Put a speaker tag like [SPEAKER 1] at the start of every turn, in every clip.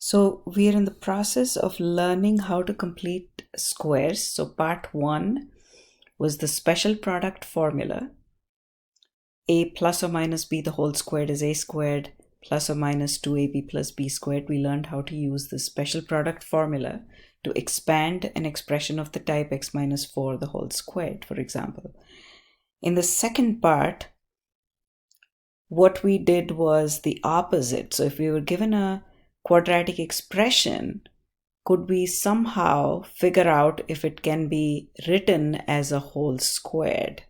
[SPEAKER 1] So we are in the process of learning how to complete squares. So part 1 was the special product formula. A plus or minus b the whole squared is a squared plus or minus 2ab plus b squared. We learned how to use the special product formula to expand an expression of the type x minus 4 the whole squared, for example. In the second part, what we did was the opposite. So if we were given a quadratic expression, could we somehow figure out if it can be written as a whole squared?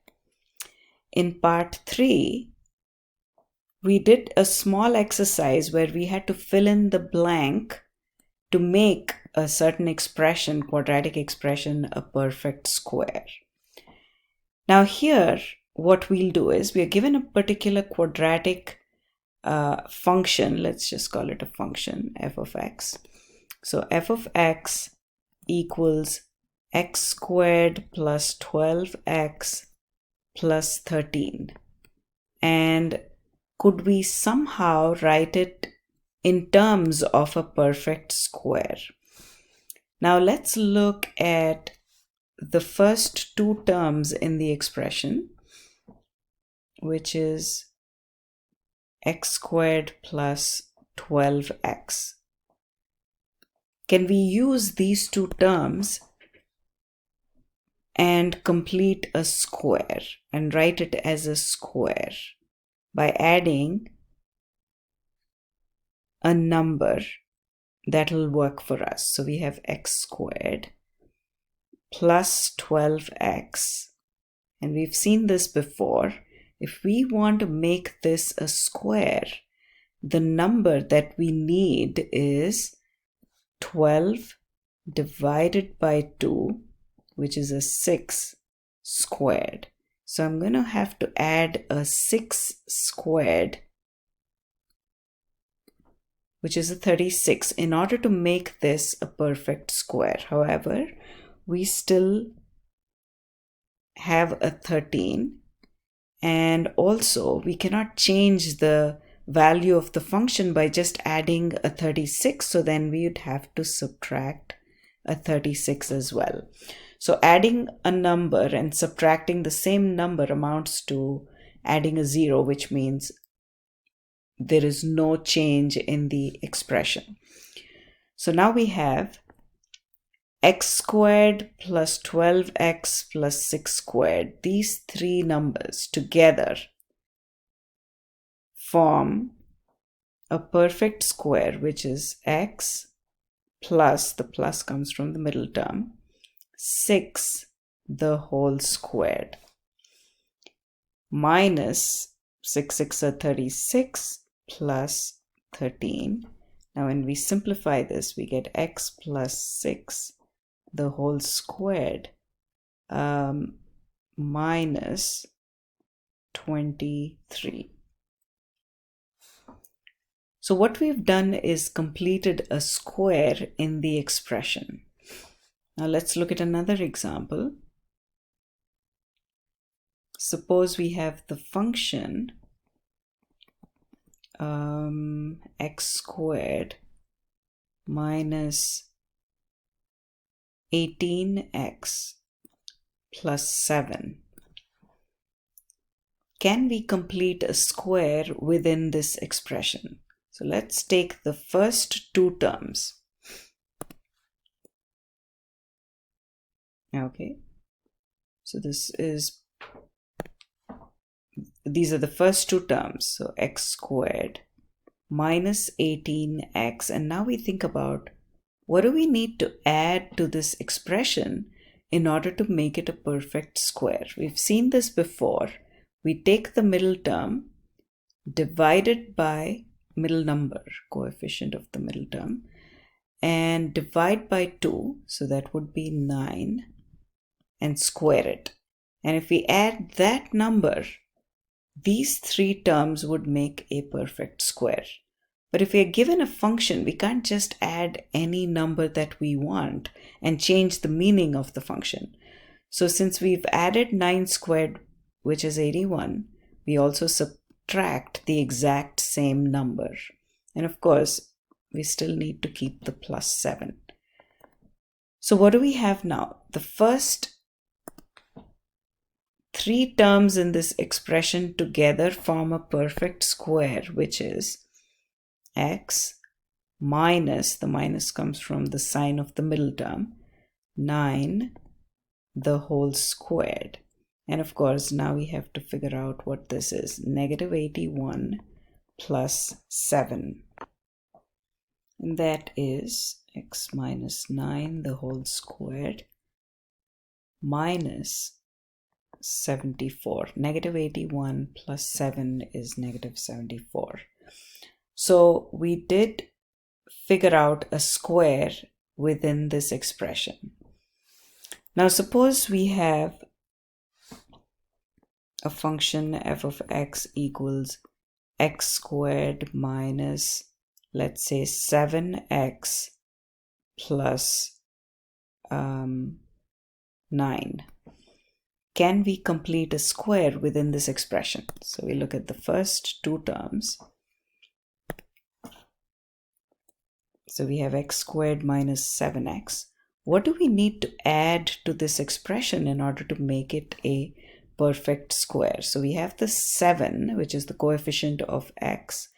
[SPEAKER 1] In part 3, we did a small exercise where we had to fill in the blank to make a certain expression, quadratic expression, a perfect square. Now here, what we'll do is we are given a particular quadratic function. Let's just call it a function, f of x. So f of x equals x squared plus 12x plus 13. And could we somehow write it in terms of a perfect square? Now let's look at the first two terms in the expression, which is x squared plus 12x. Can we use these two terms and complete a square and write it as a square by adding a number that will work for us? So we have x squared plus 12x, and we've seen this before. If we want to make this a square, the number that we need is 12 divided by 2, which is a 6 squared. So I'm going to have to add a 6 squared, which is a 36, in order to make this a perfect square. However, we still have a 13, and also we cannot change the value of the function by just adding a 36, so then we would have to subtract a 36 as well. So adding a number and subtracting the same number amounts to adding a 0, which means there is no change in the expression. So now we have x squared plus 12x plus 6 squared. These three numbers together form a perfect square, which is x plus, the plus comes from the middle term, 6 the whole squared, minus 6 are 36 plus 13. Now when we simplify this, we get x plus 6 the whole squared minus 23. So what we've done is completed a square in the expression. Now let's look at another example. Suppose we have the function x squared minus 18x plus 7. Can we complete a square within this expression? So let's take the first two terms. Okay, so these are the first two terms. So x squared minus 18x, and now we think about what do we need to add to this expression in order to make it a perfect square. We've seen this before. We take the middle term, divide it by middle number, coefficient of the middle term, and divide by 2, so that would be 9, and square it. And if we add that number, these three terms would make a perfect square. But if we are given a function, we can't just add any number that we want and change the meaning of the function. So since we've added 9 squared, which is 81, we also subtract the exact same number. And of course, we still need to keep the plus 7. So what do we have now? The first 3 terms in this expression together form a perfect square, which is x minus, the minus comes from the sign of the middle term, 9 the whole squared. And of course, now we have to figure out what this is. Negative 81 plus 7. And that is x minus 9 the whole squared minus 74. Negative 81 plus 7 is negative 74. So we did figure out a square within this expression. Now suppose we have a function f of x equals x squared minus, let's say, 7x plus 9. Can we complete a square within this expression? So we look at the first 2 terms. So we have x squared minus 7x. What do we need to add to this expression in order to make it a perfect square? So we have the 7, which is the coefficient of x.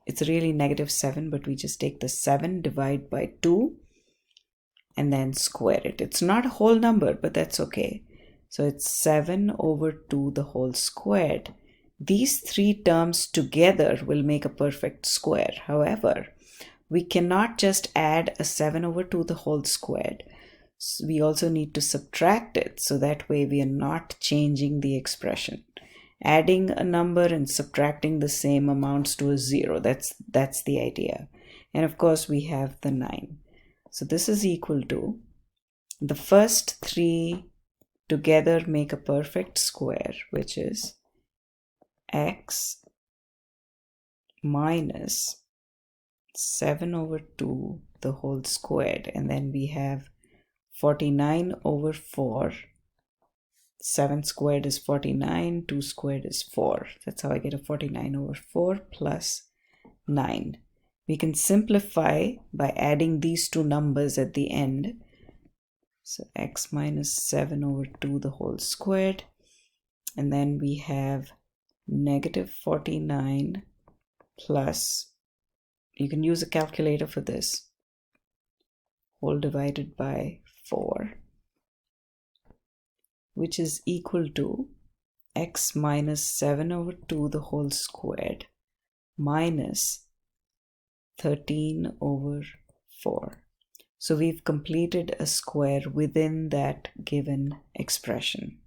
[SPEAKER 1] It's really negative 7, but we just take the 7, divide by 2, and then square it. It's not a whole number, but that's okay. So it's 7 over 2 the whole squared. These 3 terms together will make a perfect square. However, we cannot just add a 7 over 2 the whole squared. So we also need to subtract it, so that way we are not changing the expression. Adding a number and subtracting the same amounts to a 0. That's the idea. And of course we have the 9. So this is equal to, the first 3 together make a perfect square, which is x minus 7 over 2 the whole squared, and then we have 49 over 4. 7 squared is 49, 2 squared is 4. That's how I get a 49 over 4 plus 9. We can simplify by adding these 2 numbers at the end. So x minus 7 over 2 the whole squared, and then we have negative 49 plus, you can use a calculator for this, whole divided by 4, which is equal to x minus 7 over 2 the whole squared minus 13 over 4. So we've completed a square within that given expression.